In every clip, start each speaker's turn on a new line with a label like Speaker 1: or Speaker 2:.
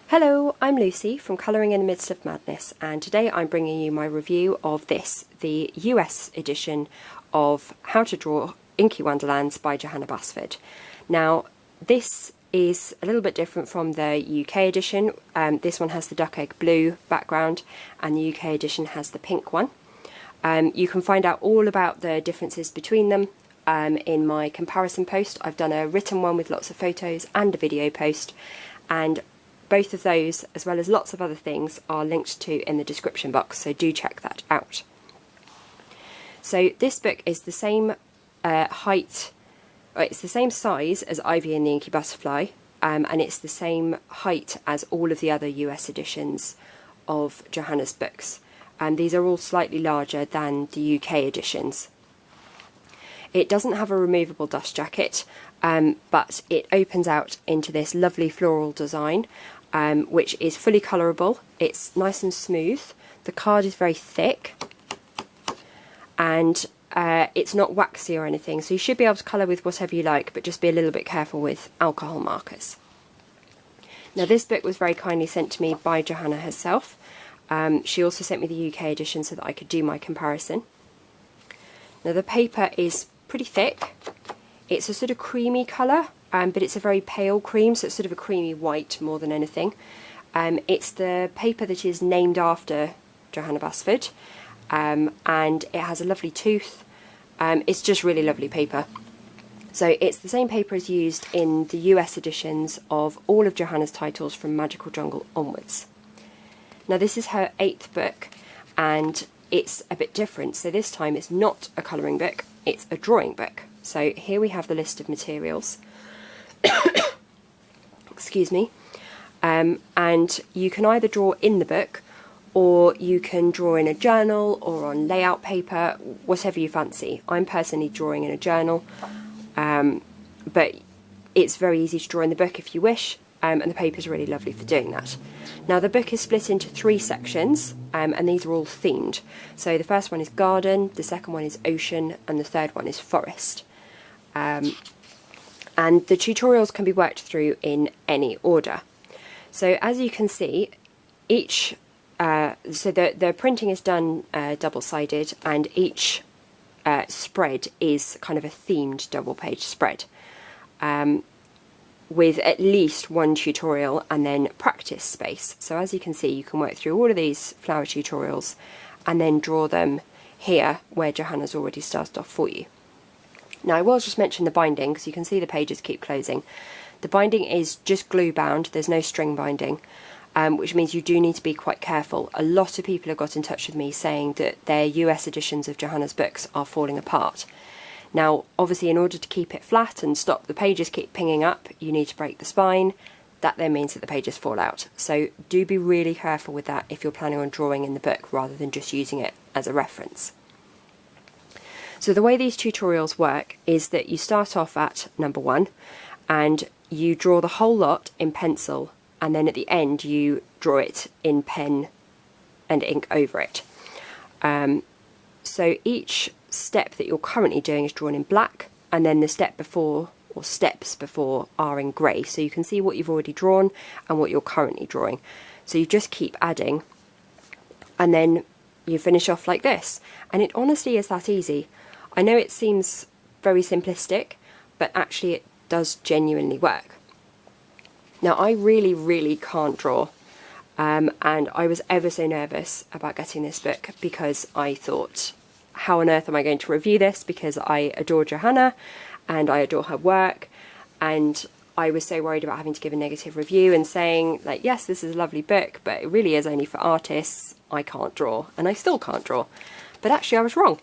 Speaker 1: Hello, I'm Lucy from Colouring in the Midst of Madness, and today I'm bringing you my review of this, the US edition of How to Draw Inky Wonderlands by Johanna Basford. Now, this is a little bit different from the UK edition. This one has the duck egg blue background, and the UK edition has the pink one. You can find out all about the differences between them in my comparison post. I've done a written one with lots of photos and a video post, and both of those, as well as lots of other things, are linked to in the description box, so do check that out. So this book is the same height, it's the same size as Ivy and the Inky Butterfly, and it's the same height as all of the other US editions of Johanna's books. These are all slightly larger than the UK editions. It doesn't have a removable dust jacket, but it opens out into this lovely floral design, which is fully colourable. It's nice and smooth. The card is very thick, and it's not waxy or anything, so you should be able to colour with whatever you like, but just be a little bit careful with alcohol markers. Now, this book was very kindly sent to me by Johanna herself. She also sent me the UK edition so that I could do my comparison. Now, the paper is pretty thick. It's a sort of creamy colour, but it's a very pale cream, so it's sort of a creamy white more than anything. It's the paper that is named after Johanna Basford, and it has a lovely tooth. It's just really lovely paper. So it's the same paper as used in the US editions of all of Johanna's titles from Magical Jungle onwards. Now, this is her 8th book, and it's a bit different. So this time it's not a colouring book, it's a drawing book. So here we have the list of materials. Excuse me. And you can either draw in the book, or you can draw in a journal or on layout paper, whatever you fancy. I'm personally drawing in a journal, but it's very easy to draw in the book if you wish, and the paper is really lovely for doing that. Now, the book is split into 3 sections, and these are all themed. So the first one is garden, the second one is ocean, and the third one is forest. And the tutorials can be worked through in any order. So as you can see, each so the printing is done double-sided, and each spread is kind of a themed double-page spread, with at least one tutorial and then practice space. So as you can see, you can work through all of these flower tutorials and then draw them here where Johanna's already started off for you. Now, I will just mention the binding, because you can see the pages keep closing. The binding is just glue bound, there's no string binding, which means you do need to be quite careful. A lot of people have got in touch with me saying that their US editions of Johanna's books are falling apart. Now, obviously, in order to keep it flat and stop the pages keep pinging up, you need to break the spine. That then means that the pages fall out. So do be really careful with that if you're planning on drawing in the book rather than just using it as a reference. So the way these tutorials work is that you start off at number 1 and you draw the whole lot in pencil, and then at the end you draw it in pen and ink over it. So each step that you're currently doing is drawn in black, and then the step before, or steps before, are in grey. So you can see what you've already drawn and what you're currently drawing. So you just keep adding, and then you finish off like this. And it honestly is that easy. I know it seems very simplistic, but actually it does genuinely work. Now, I really can't draw, and I was ever so nervous about getting this book, because I thought, how on earth am I going to review this, because I adore Johanna and I adore her work, and I was so worried about having to give a negative review and saying, like, yes, this is a lovely book, but it really is only for artists. I can't draw, and I still can't draw. But actually I was wrong.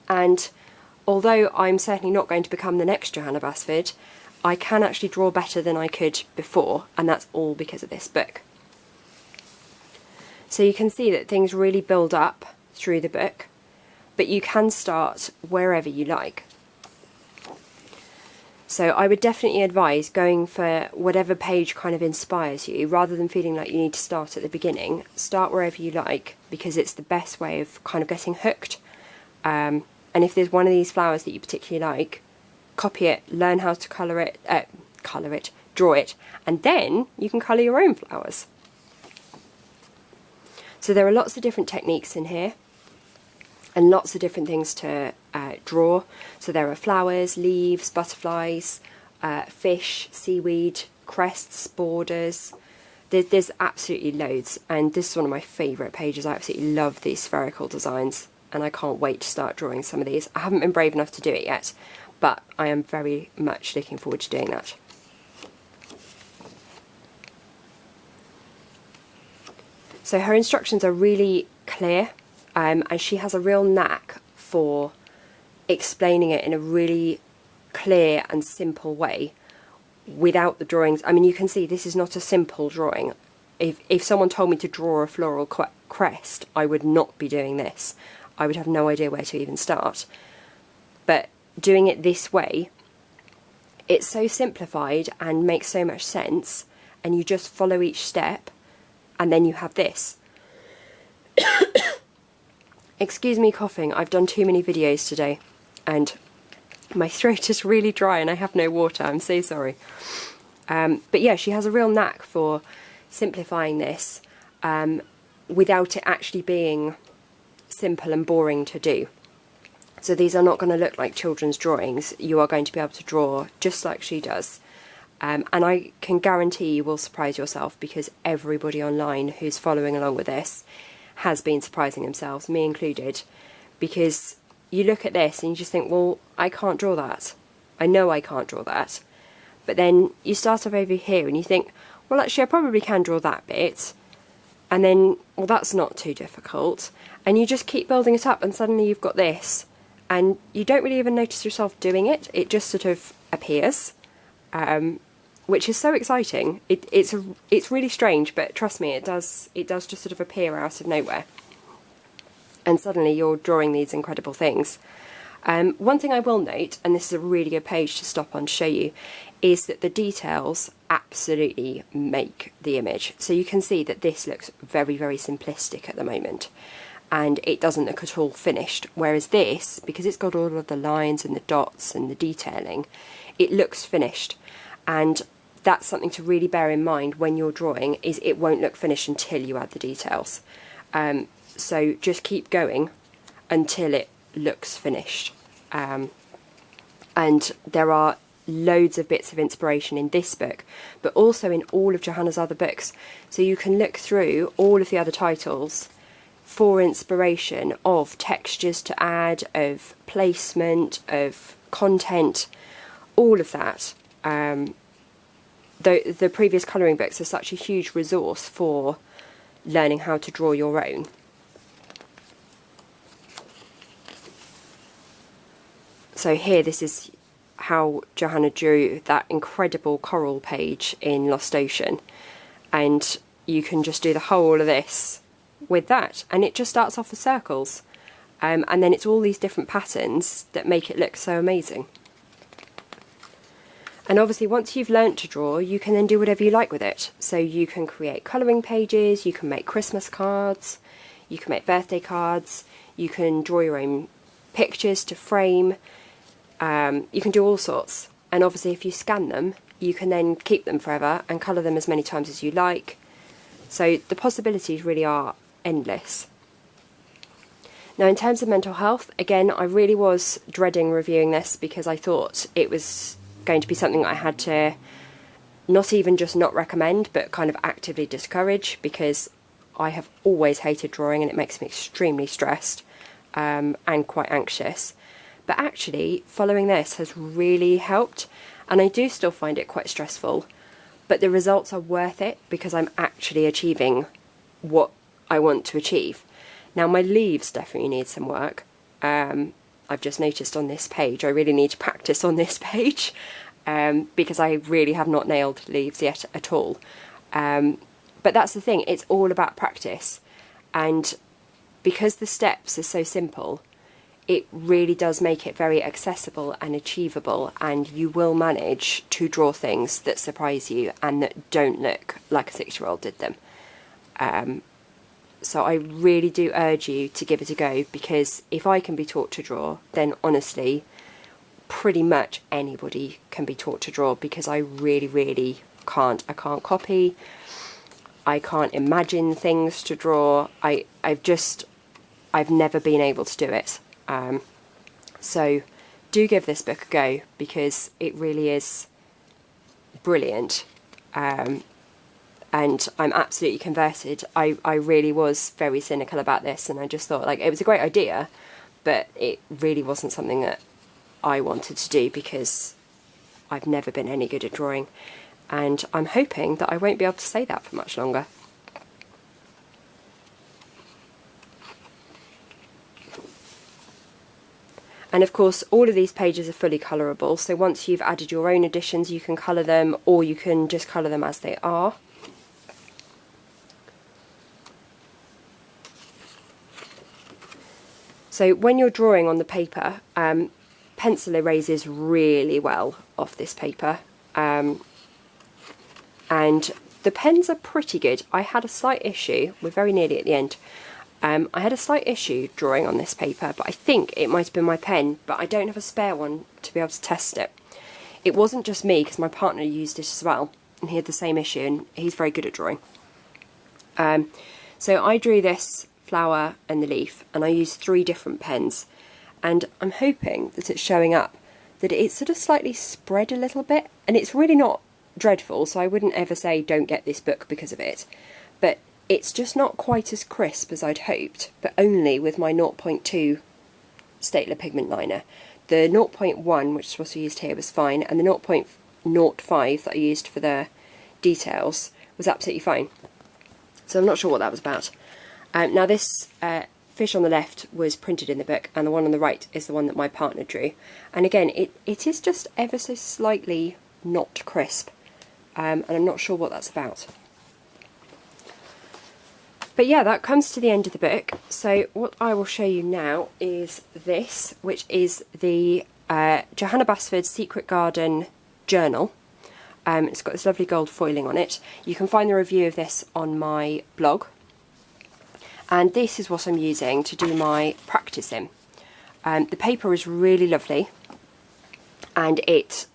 Speaker 1: And although I'm certainly not going to become the next Johanna Basford, I can actually draw better than I could before, and that's all because of this book. So you can see that things really build up through the book, but you can start wherever you like. So I would definitely advise going for whatever page kind of inspires you, rather than feeling like you need to start at the beginning. Start wherever you like, because it's the best way of kind of getting hooked. And if there's one of these flowers that you particularly like, copy it, learn how to colour it, draw it, and then you can colour your own flowers. So there are lots of different techniques in here and lots of different things to draw. So there are flowers, leaves, butterflies, fish, seaweed, crests, borders. There's absolutely loads, and this is one of my favourite pages. I absolutely love these spherical designs, and I can't wait to start drawing some of these. I haven't been brave enough to do it yet, but I am very much looking forward to doing that. So her instructions are really clear, and she has a real knack for explaining it in a really clear and simple way without the drawings. I mean, you can see this is not a simple drawing. If someone told me to draw a floral crest, I would not be doing this. I would have no idea where to even start. But doing it this way, it's so simplified and makes so much sense, and you just follow each step, and then you have this. Excuse me coughing, I've done too many videos today, and my throat is really dry and I have no water, I'm so sorry. But yeah, she has a real knack for simplifying this without it actually being simple and boring to do. So these are not going to look like children's drawings. You are going to be able to draw just like she does. And I can guarantee you will surprise yourself, because everybody online who's following along with this has been surprising themselves, me included, because you look at this and you just think, well, I can't draw that. I know I can't draw that. But then you start off over here and you think, well, actually I probably can draw that bit. And then, well, that's not too difficult. And you just keep building it up, and suddenly you've got this. And you don't really even notice yourself doing it. It just sort of appears, which is so exciting. It's really strange, but trust me, it does just sort of appear out of nowhere. And suddenly you're drawing these incredible things. One thing I will note, and this is a really good page to stop on to show you, is that the details absolutely make the image. So you can see that this looks very, very simplistic at the moment, and it doesn't look at all finished. Whereas this, because it's got all of the lines and the dots and the detailing, it looks finished. And that's something to really bear in mind when you're drawing, is it won't look finished until you add the details. So just keep going until it looks finished. And there are loads of bits of inspiration in this book, but also in all of Johanna's other books. So you can look through all of the other titles for inspiration of textures to add, of placement, of content, all of that. The previous colouring books are such a huge resource for learning how to draw your own. So here, this is how Johanna drew that incredible coral page in Lost Ocean, and you can just do the whole of this with that, and it just starts off with circles, and then it's all these different patterns that make it look so amazing. And obviously once you've learnt to draw, you can then do whatever you like with it. So you can create colouring pages, you can make Christmas cards, you can make birthday cards, you can draw your own pictures to frame, you can do all sorts. And obviously if you scan them, you can then keep them forever and colour them as many times as you like. So the possibilities really are endless. Now in terms of mental health, again, I really was dreading reviewing this, because I thought it was going to be something I had to not even just not recommend, but kind of actively discourage, because I have always hated drawing and it makes me extremely stressed and quite anxious. But actually following this has really helped, and I do still find it quite stressful, but the results are worth it because I'm actually achieving what I want to achieve. Now my leaves definitely need some work. I've just noticed on this page, I really need to practice on this page, because I really have not nailed leaves yet at all. But that's the thing, it's all about practice. And because the steps are so simple, it really does make it very accessible and achievable, and you will manage to draw things that surprise you and that don't look like a 6-year-old did them. So I really do urge you to give it a go, because if I can be taught to draw, then honestly, pretty much anybody can be taught to draw, because I really can't. I can't copy, I can't imagine things to draw. I've never been able to do it. So do give this book a go, because it really is brilliant. And I'm absolutely converted. I really was very cynical about this, and I just thought, like, it was a great idea, but it really wasn't something that I wanted to do, because I've never been any good at drawing, and I'm hoping that I won't be able to say that for much longer. And of course, all of these pages are fully colourable, so once you've added your own additions, you can colour them, or you can just colour them as they are. So when you're drawing on the paper, pencil erases really well off this paper, and the pens are pretty good. I had a slight issue, we're very nearly at the end, I had a slight issue drawing on this paper, but I think it might have been my pen, but I don't have a spare one to be able to test it. It wasn't just me, because my partner used it as well, and he had the same issue, and he's very good at drawing. So I drew this flower and the leaf, and I used 3 different pens, and I'm hoping that it's showing up, that it's sort of slightly spread a little bit, and it's really not dreadful, so I wouldn't ever say don't get this book because of it, but it's just not quite as crisp as I'd hoped, but only with my 0.2 Staedtler pigment liner. The 0.1, which was used here, was fine, and the 0.05 that I used for the details was absolutely fine. So I'm not sure what that was about. Now this fish on the left was printed in the book, and the one on the right is the one that my partner drew. And again, it is just ever so slightly not crisp, and I'm not sure what that's about. But yeah, that comes to the end of the book. So what I will show you now is this, which is the Johanna Basford Secret Garden journal. It's got this lovely gold foiling on it. You can find the review of this on my blog. And this is what I'm using to do my practice in. The paper is really lovely, and it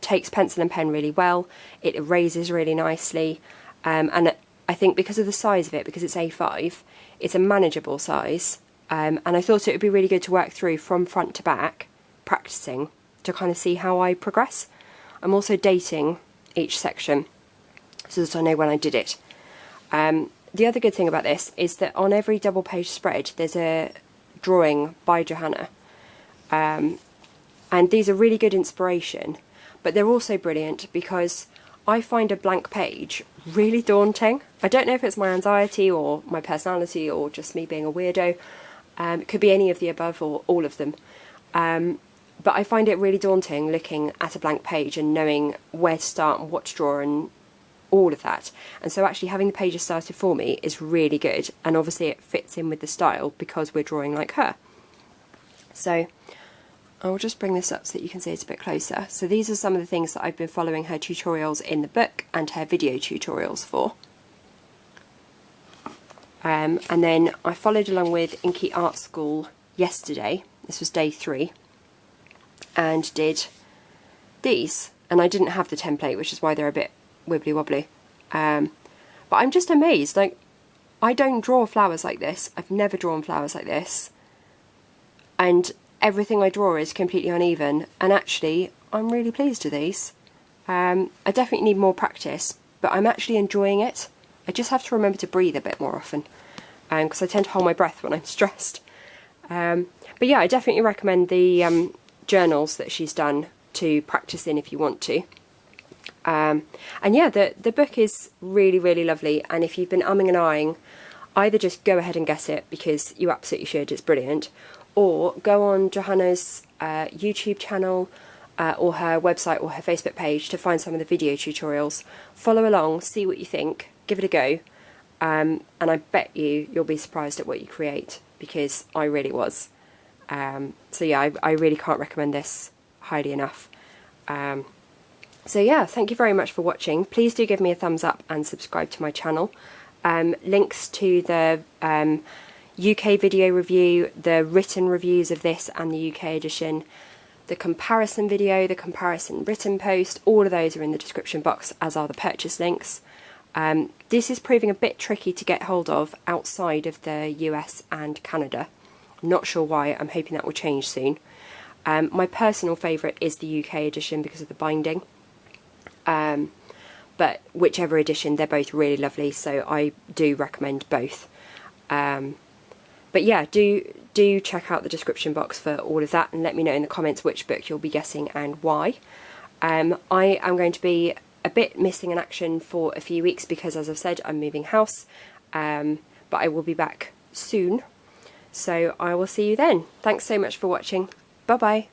Speaker 1: takes pencil and pen really well. It erases really nicely, and I think because of the size of it, because it's A5, it's a manageable size, and I thought it would be really good to work through from front to back, practicing, to kind of see how I progress. I'm also dating each section so that I know when I did it. The other good thing about this is that on every double page spread there's a drawing by Johanna, and these are really good inspiration, but they're also brilliant because I find a blank page really daunting. I don't know if it's my anxiety or my personality or just me being a weirdo. It could be any of the above or all of them. But I find it really daunting looking at a blank page and knowing where to start and what to draw and all of that. And so actually having the pages started for me is really good, and obviously it fits in with the style because we're drawing like her. So I'll just bring this up so that you can see it a bit closer. So these are some of the things that I've been following her tutorials in the book and her video tutorials for. And then I followed along with Inky Art School yesterday, this was day 3, and did these. And I didn't have the template, which is why they're a bit wibbly wobbly. But I'm just amazed, like, I don't draw flowers like this. I've never drawn flowers like this. And everything I draw is completely uneven, and actually I'm really pleased with these. I definitely need more practice, but I'm actually enjoying it. I just have to remember to breathe a bit more often, because I tend to hold my breath when I'm stressed. But yeah, I definitely recommend the journals that she's done to practice in if you want to. And yeah, the book is really lovely, and if you've been umming and ahhing, either just go ahead and get it because you absolutely should, it's brilliant, or go on Johanna's YouTube channel or her website or her Facebook page to find some of the video tutorials. Follow along, see what you think, give it a go, and I bet you'll be surprised at what you create, because I really was. So yeah, I really can't recommend this highly enough. So yeah, thank you very much for watching. Please do give me a thumbs up and subscribe to my channel. Links to the UK video review, the written reviews of this and the UK edition, the comparison video, the comparison written post, all of those are in the description box, as are the purchase links. This is proving a bit tricky to get hold of outside of the US and Canada. I'm not sure why, I'm hoping that will change soon. My personal favourite is the UK edition because of the binding. But whichever edition, they're both really lovely, so I do recommend both. But yeah, do check out the description box for all of that, and let me know in the comments which book you'll be getting and why. I am going to be a bit missing in action for a few weeks because, as I've said, I'm moving house, but I will be back soon. So I will see you then. Thanks so much for watching. Bye bye.